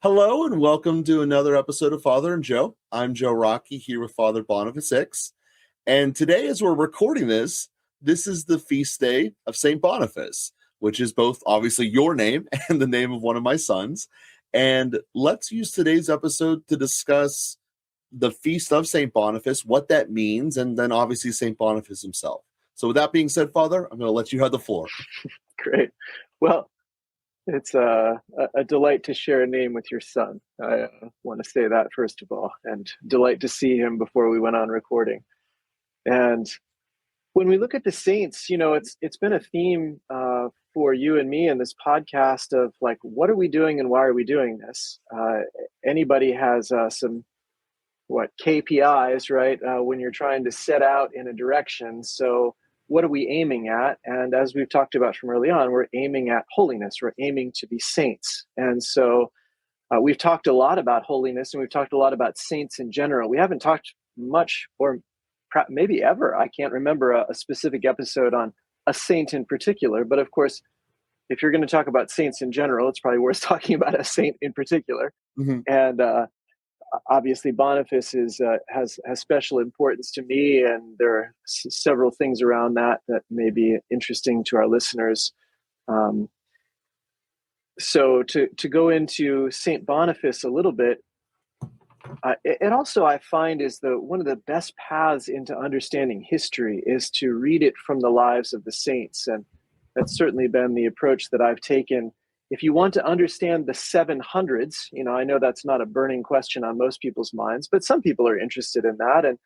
Hello and welcome to another episode of Father and Joe. I'm Joe Rocky here with Father Boniface Hicks. And today, as we're recording this is the feast day of Saint Boniface, which is both obviously your name and the name of one of my sons. And let's use today's episode to discuss the feast of Saint Boniface, what that means, and then obviously Saint Boniface himself. So with that being said, Father, I'm going to let you have the floor. Great. Well, it's a delight to share a name with your son. I want to say that first of all, and delight to see him before we went on recording. And when we look at the saints, it's been a theme for you and me in this podcast of like, what are we doing and why are we doing this? Anybody has some KPIs, right? When you're trying to set out in a direction. So what are we aiming at? And as we've talked about from early on, we're aiming at holiness. We're aiming to be saints. And so we've talked a lot about holiness, and we've talked a lot about saints in general. We haven't talked much, or maybe ever, I can't remember a specific episode on a saint in particular. But of course, if you're going to talk about saints in general, it's probably worth talking about a saint in particular. Mm-hmm. And obviously, Boniface has special importance to me, and there are several things around that may be interesting to our listeners. So to go into Saint Boniface a little bit, it also, I find, is one of the best paths into understanding history is to read it from the lives of the saints, and that's certainly been the approach that I've taken. If you want to understand the 700s, I know that's not a burning question on most people's minds, but some people are interested in that. And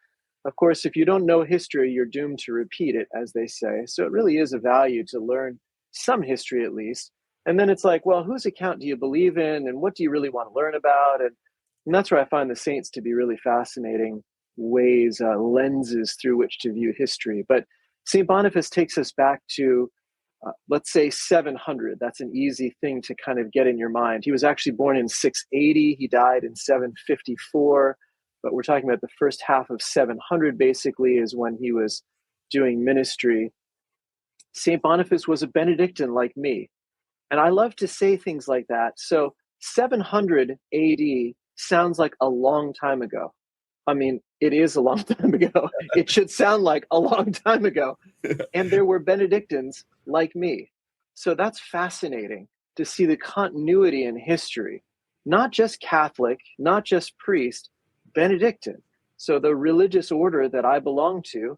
of course, if you don't know history, you're doomed to repeat it, as they say. So it really is a value to learn some history at least. And then it's like, well, whose account do you believe in? And what do you really want to learn about? And that's where I find the saints to be really fascinating ways, lenses through which to view history. But St. Boniface takes us back to let's say 700. That's an easy thing to kind of get in your mind. He was actually born in 680. He died in 754. But we're talking about the first half of 700, basically, is when he was doing ministry. St. Boniface was a Benedictine like me. And I love to say things like that. So 700 AD sounds like a long time ago. I mean, it is a long time ago. It should sound like a long time ago. And there were Benedictines like me. So that's fascinating to see the continuity in history, not just Catholic, not just priest, Benedictine. So the religious order that I belong to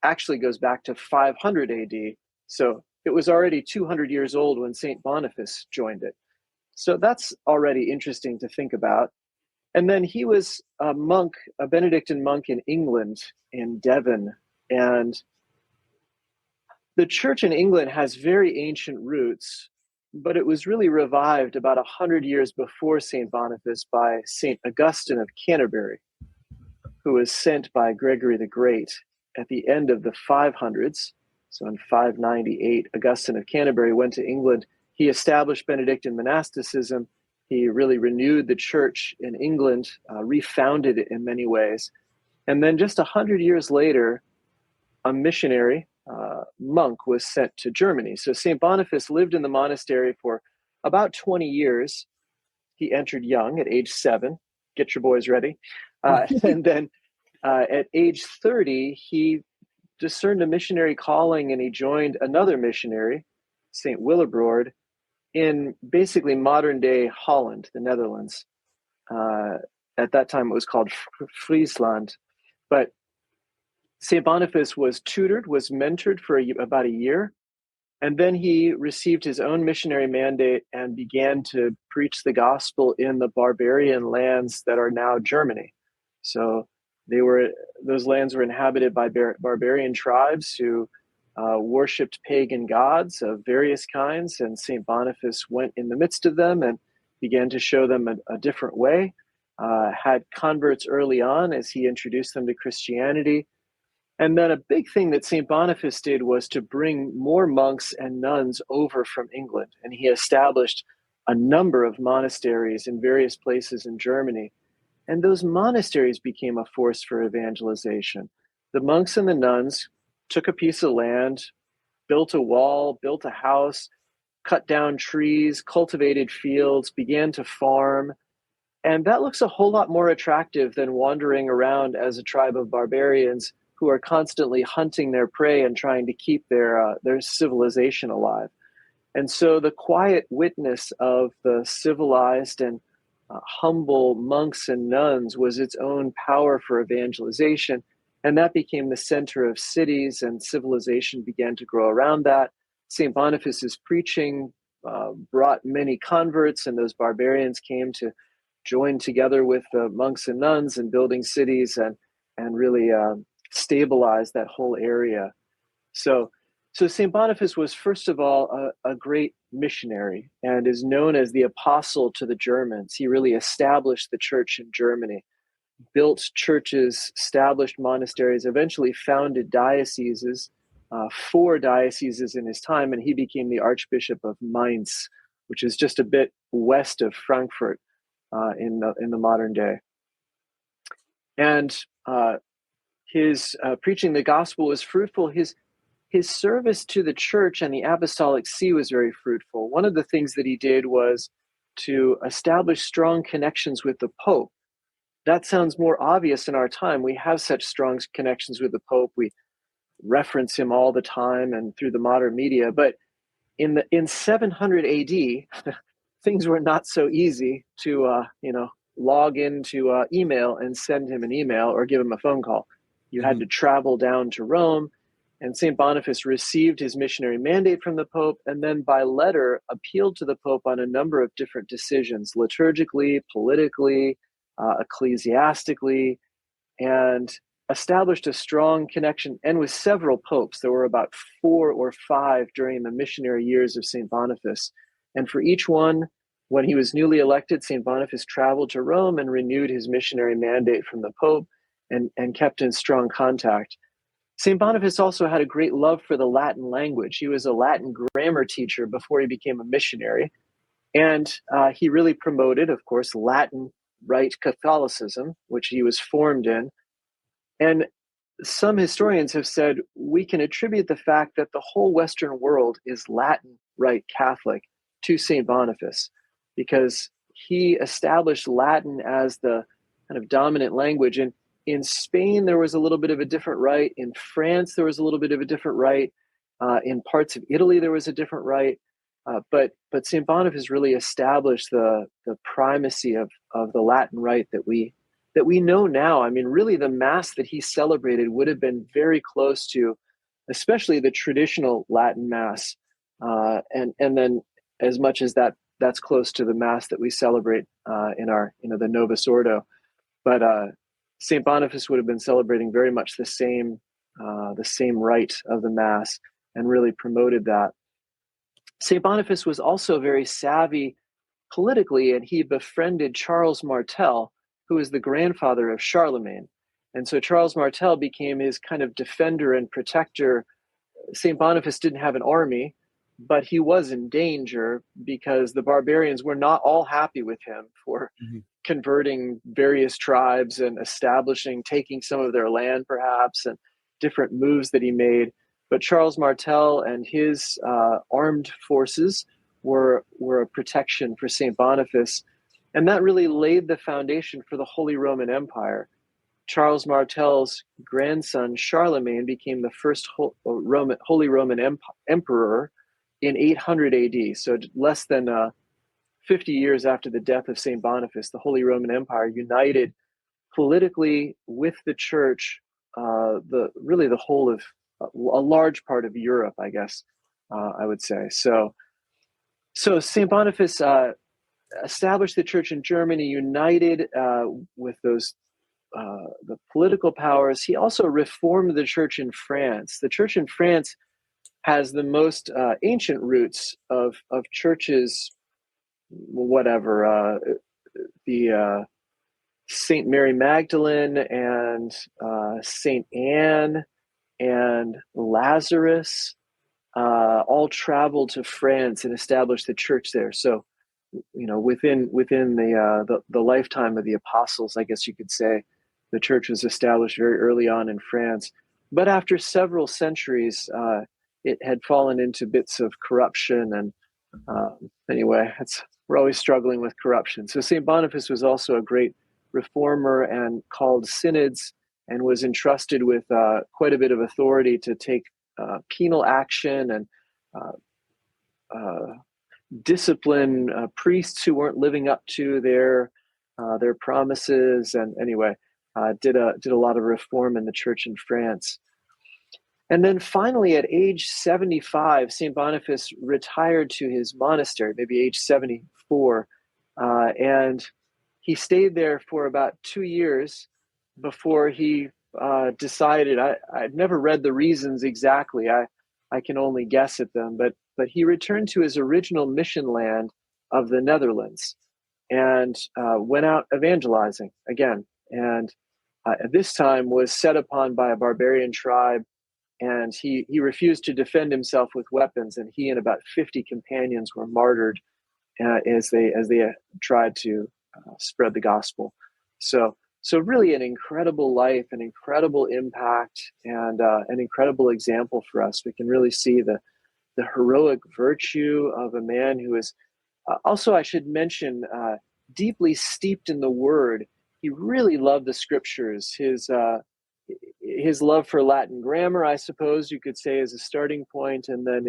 actually goes back to 500 AD. So it was already 200 years old when Saint Boniface joined it. So that's already interesting to think about. And then he was a monk, a Benedictine monk in England, in Devon. And the church in England has very ancient roots, but it was really revived about 100 years before St. Boniface by St. Augustine of Canterbury, who was sent by Gregory the Great at the end of the 500s. So in 598, Augustine of Canterbury went to England. He established Benedictine monasticism. He really renewed the church in England, refounded it in many ways. And then just 100 years later, a missionary monk was sent to Germany. So St. Boniface lived in the monastery for about 20 years. He entered young at age 7. Get your boys ready. And then at age 30, he discerned a missionary calling, and he joined another missionary, St. Willibrord, in basically modern-day Holland, the Netherlands. At that time, it was called Friesland. But St. Boniface was tutored, was mentored for about a year, and then he received his own missionary mandate and began to preach the gospel in the barbarian lands that are now Germany. So those lands were inhabited by barbarian tribes who worshipped pagan gods of various kinds, and St. Boniface went in the midst of them and began to show them a different way, had converts early on as he introduced them to Christianity. And then a big thing that St. Boniface did was to bring more monks and nuns over from England, and he established a number of monasteries in various places in Germany. And those monasteries became a force for evangelization. The monks and the nuns took a piece of land, built a wall, built a house, cut down trees, cultivated fields, began to farm, And that looks a whole lot more attractive than wandering around as a tribe of barbarians who are constantly hunting their prey and trying to keep their civilization alive. And so the quiet witness of the civilized and humble monks and nuns was its own power for evangelization. And that became the center of cities, and civilization began to grow around that. St. Boniface's preaching brought many converts, and those barbarians came to join together with the monks and nuns in building cities and really stabilize that whole area. So St. Boniface was, first of all, a great missionary and is known as the apostle to the Germans. He really established the church in Germany, built churches, established monasteries, eventually founded dioceses, 4 dioceses in his time, and he became the Archbishop of Mainz, which is just a bit west of Frankfurt in the modern day. And his preaching the gospel was fruitful. His service to the church and the apostolic see was very fruitful. One of the things that he did was to establish strong connections with the Pope. That sounds more obvious in our time. We have such strong connections with the Pope. We reference him all the time and through the modern media. But in 700 AD, things were not so easy to log into email and send him an email or give him a phone call. You had to travel down to Rome, and St. Boniface received his missionary mandate from the Pope, and then by letter appealed to the Pope on a number of different decisions, liturgically, politically, ecclesiastically, and established a strong connection, and with several popes. There were about 4 or 5 during the missionary years of St. Boniface. And for each one, when he was newly elected, St. Boniface traveled to Rome and renewed his missionary mandate from the Pope and kept in strong contact. St. Boniface also had a great love for the Latin language. He was a Latin grammar teacher before he became a missionary. And he really promoted, of course, Latin Rite Catholicism, which he was formed in. And some historians have said we can attribute the fact that the whole Western world is Latin Rite Catholic to St. Boniface, because he established Latin as the kind of dominant language. And in Spain, there was a little bit of a different rite. In France, there was a little bit of a different rite. In parts of Italy, there was a different rite. But St. Boniface really established the primacy of the Latin rite that we know now. I mean, really, the Mass that he celebrated would have been very close to, especially the traditional Latin Mass, and then as much as that's close to the Mass that we celebrate in our the Novus Ordo. But St. Boniface would have been celebrating very much the same rite of the Mass, and really promoted that. St. Boniface was also very savvy politically, and he befriended Charles Martel, who was the grandfather of Charlemagne. And so Charles Martel became his kind of defender and protector. St. Boniface didn't have an army, but he was in danger because the barbarians were not all happy with him for converting various tribes and taking some of their land perhaps, and different moves that he made. But Charles Martel and his armed forces were a protection for St. Boniface. And that really laid the foundation for the Holy Roman Empire. Charles Martel's grandson, Charlemagne, became the first Holy Roman Emperor in 800 AD. So less than 50 years after the death of St. Boniface, the Holy Roman Empire united politically with the Church, the whole of a large part of Europe, I guess, I would say. So St. Boniface established the Church in Germany, united with those the political powers. He also reformed the Church in France. The Church in France has the most ancient roots of churches, the Saint Mary Magdalene and Saint Anne and Lazarus all traveled to France and established the church there. So, within the lifetime of the apostles, I guess you could say, the church was established very early on in France. But after several centuries, it had fallen into bits of corruption. And anyway, we're always struggling with corruption. So Saint Boniface was also a great reformer and called synods, and was entrusted with quite a bit of authority to take penal action and discipline priests who weren't living up to their promises. And anyway, did a lot of reform in the church in France. And then finally, at age 75, St. Boniface retired to his monastery, maybe age 74. And he stayed there for about 2 years before he decided. I've never read the reasons exactly. I can only guess at them. But he returned to his original mission land of the Netherlands and went out evangelizing again. And at this time was set upon by a barbarian tribe, and he refused to defend himself with weapons, and he and about 50 companions were martyred as they tried to spread the gospel. So really an incredible life, an incredible impact, and an incredible example for us. We can really see the heroic virtue of a man who is also, I should mention, deeply steeped in the Word. He really loved the Scriptures. His love for Latin grammar, I suppose you could say, is a starting point, and then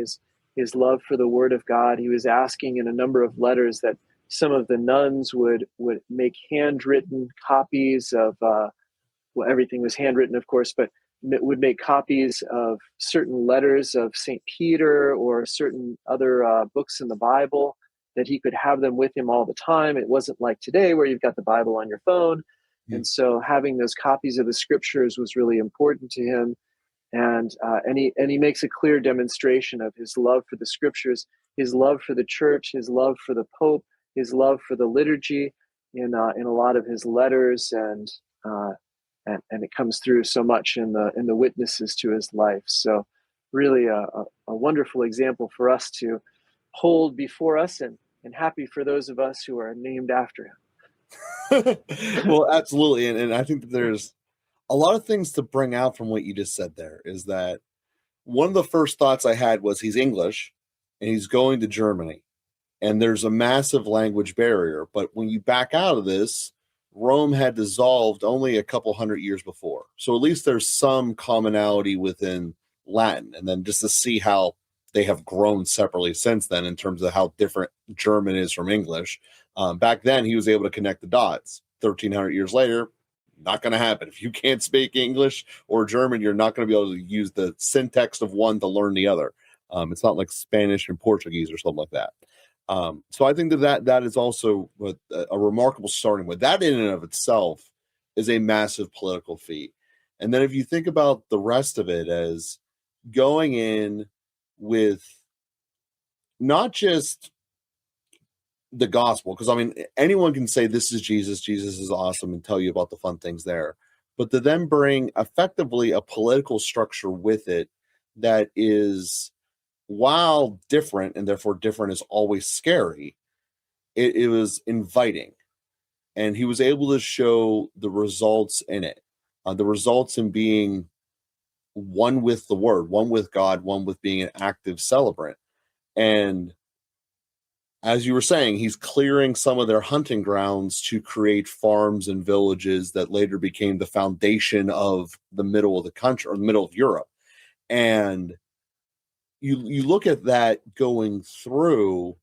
his love for the Word of God. He was asking in a number of letters that some of the nuns would make handwritten copies of, well, everything was handwritten, of course, but would make copies of certain letters of St. Peter or certain other books in the Bible, that he could have them with him all the time. It wasn't like today where you've got the Bible on your phone. And so having those copies of the Scriptures was really important to him. And he makes a clear demonstration of his love for the Scriptures, his love for the church, his love for the Pope, his love for the liturgy in a lot of his letters, and it comes through so much in the witnesses to his life. So really a wonderful example for us to hold before us, and happy for those of us who are named after him. Well, absolutely. And I think that there's a lot of things to bring out from what you just said there. Is that one of the first thoughts I had was he's English and he's going to Germany, and there's a massive language barrier. But when you back out of this, Rome had dissolved only a couple hundred years before. So at least there's some commonality within Latin. And then just to see how they have grown separately since then in terms of how different German is from English. Back then, he was able to connect the dots. 1,300 years later, not going to happen. If you can't speak English or German, you're not going to be able to use the syntax of one to learn the other. It's not like Spanish and Portuguese or something like that. So I think that is also a remarkable starting point. That in and of itself is a massive political feat. And then if you think about the rest of it as going in with not just the gospel, because I mean, anyone can say this is Jesus is awesome, and tell you about the fun things there, but to then bring effectively a political structure with it that is, while different, and therefore different is always scary, it was inviting. And he was able to show the results in it, the results in being one with the Word, one with God, one with being an active celebrant. And as you were saying, he's clearing some of their hunting grounds to create farms and villages that later became the foundation of the middle of the country, or the middle of Europe. And you look at that going through,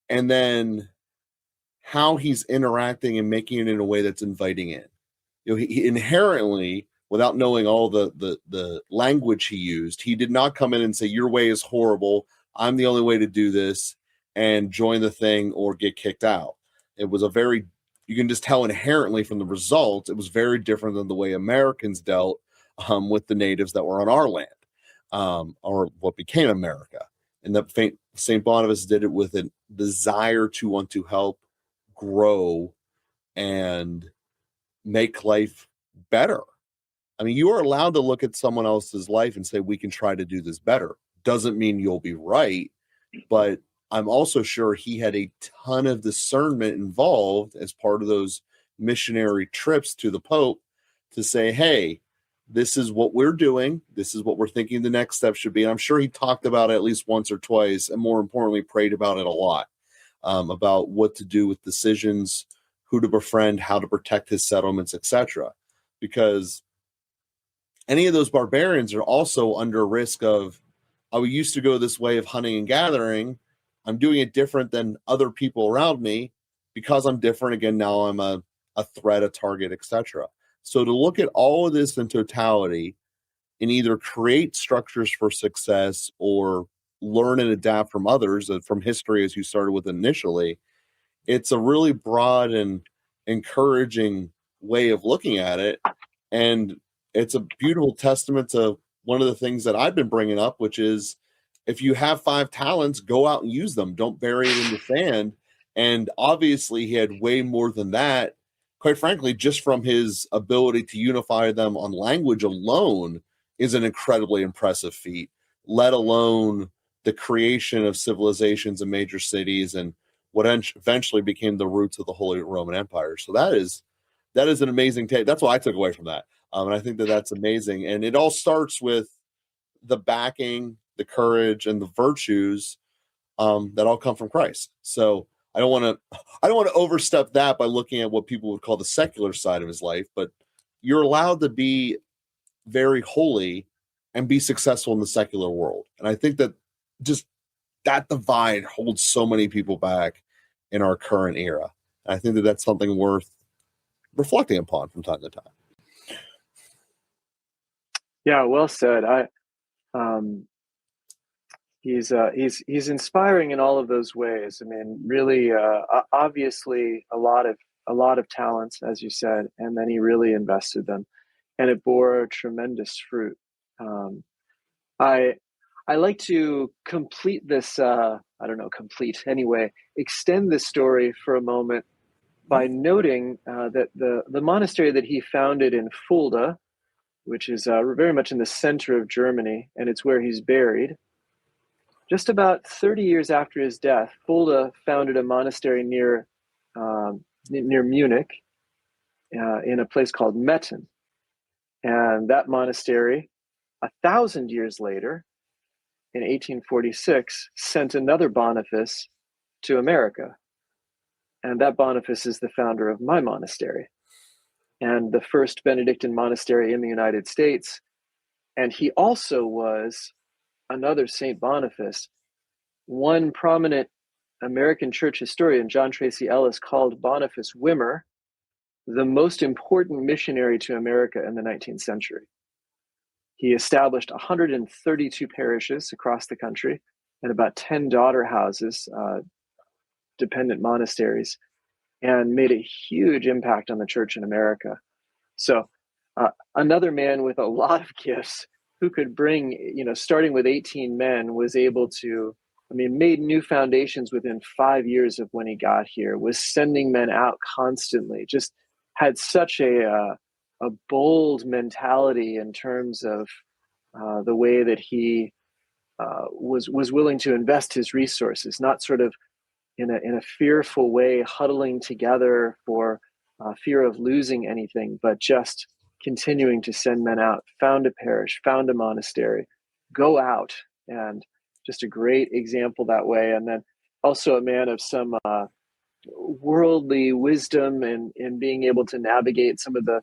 and then how he's interacting and making it in a way that's inviting in. You know, he inherently, without knowing all the language he used, he did not come in and say, your way is horrible, I'm the only way to do this, and join the thing or get kicked out. It was you can just tell inherently from the results, it was very different than the way Americans dealt with the natives that were on our land, or what became America. And that St. Boniface did it with a desire to want to help grow and make life better. I mean, you are allowed to look at someone else's life and say, we can try to do this better. Doesn't mean you'll be right, but I'm also sure he had a ton of discernment involved as part of those missionary trips to the Pope to say, hey, this is what we're doing. This is what we're thinking the next step should be. And I'm sure he talked about it at least once or twice, and more importantly, prayed about it a lot. about what to do with decisions, who to befriend, how to protect his settlements, etc. Because any of those barbarians are also under risk of, I used to go this way of hunting and gathering. I'm doing it different than other people around me because I'm different. Again, now I'm a threat, a target, etc. So to look at all of this in totality and either create structures for success or learn and adapt from others, from history as you started with initially, it's a really broad and encouraging way of looking at it. And it's a beautiful testament to one of the things that I've been bringing up, which is if you have 5 talents, go out and use them. Don't bury it in the sand. And obviously, he had way more than that. Quite frankly, just from his ability to unify them on language alone is an incredibly impressive feat, let alone the creation of civilizations in major cities and what eventually became the roots of the Holy Roman Empire. So that is an amazing take. That's what I took away from that. And I think that that's amazing. And it all starts with the backing, the courage, and the virtues that all come from Christ. So I don't want to overstep that by looking at what people would call the secular side of his life, but you're allowed to be very holy and be successful in the secular world. And I think that just that divide holds so many people back in our current era. And I think that that's something worth reflecting upon from time to time. Yeah, well said. He's inspiring in all of those ways. I mean, really, obviously, a lot of talents, as you said, and then he really invested them, and it bore tremendous fruit. I like to complete this. I don't know, complete anyway. Extend this story for a moment by noting that the monastery that he founded in Fulda, which is very much in the center of Germany, and it's where he's buried. Just about 30 years after his death, Fulda founded a monastery near Munich, in a place called Metten. And that monastery, 1,000 years later, in 1846, sent another Boniface to America. And that Boniface is the founder of my monastery and the first Benedictine monastery in the United States. And he also was another Saint Boniface. One prominent American church historian, John Tracy Ellis, called Boniface Wimmer the most important missionary to America in the 19th century. He established 132 parishes across the country and about 10 daughter houses, dependent monasteries, and made a huge impact on the church in America. So another man with a lot of gifts who could bring, starting with 18 men, was able to, made new foundations within 5 years of when he got here, was sending men out constantly, just had such a bold mentality in terms of the way that he was willing to invest his resources, not sort of in a fearful way, huddling together for fear of losing anything, but just continuing to send men out, found a parish, found a monastery, go out, and just a great example that way. And then also a man of some worldly wisdom in being able to navigate some of the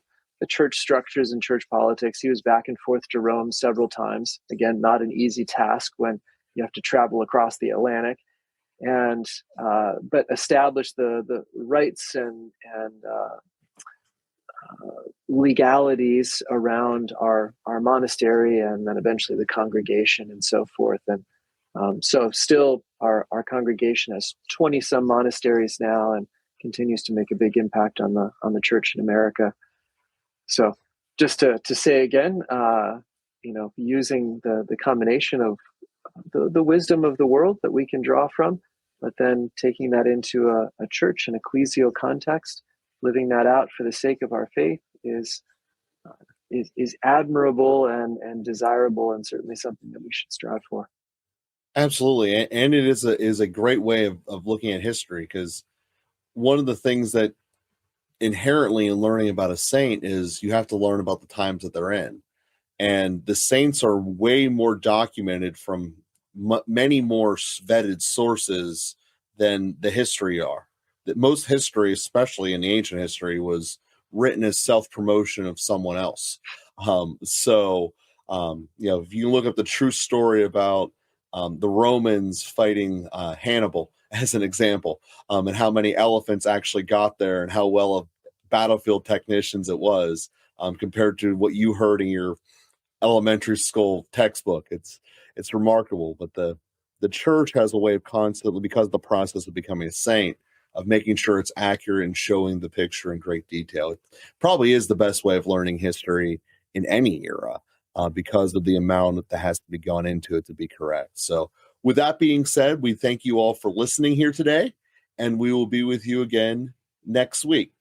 church structures and church politics. He was back and forth to Rome several times. Again, not an easy task when you have to travel across the Atlantic, and but established the rights and legalities around our monastery, and then eventually the congregation and so forth. And so still our congregation has 20 some monasteries now and continues to make a big impact on the church in America. So just to say again, using the combination of the wisdom of the world that we can draw from, but then taking that into a church and ecclesial context, living that out for the sake of our faith is admirable and desirable, and certainly something that we should strive for. Absolutely. And it is a great way of looking at history, because one of the things that inherently in learning about a saint is you have to learn about the times that they're in. And the saints are way more documented from many more vetted sources than the history are. That most history, especially in the ancient history, was written as self-promotion of someone else. If you look up the true story about the Romans fighting Hannibal as an example, and how many elephants actually got there and how well of battlefield technicians it was, compared to what you heard in your elementary school textbook. It's remarkable. But the church has a way of constantly, because of the process of becoming a saint, of making sure it's accurate and showing the picture in great detail. It probably is the best way of learning history in any era, because of the amount that has to be gone into it to be correct. So with that being said, we thank you all for listening here today, and we will be with you again next week.